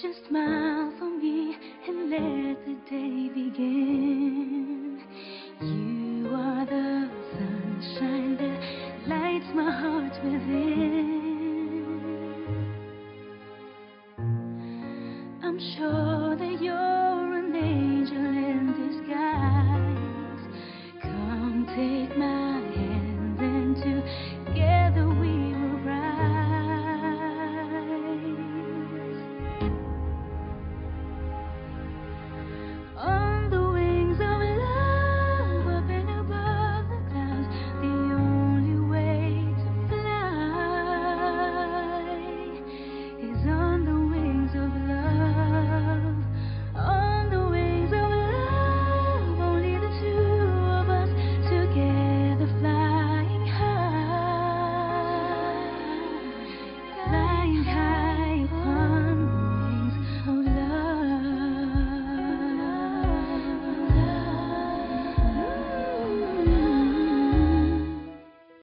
Just smile for me and let the day begin. You are the sunshine that lights my heart within. I'm sure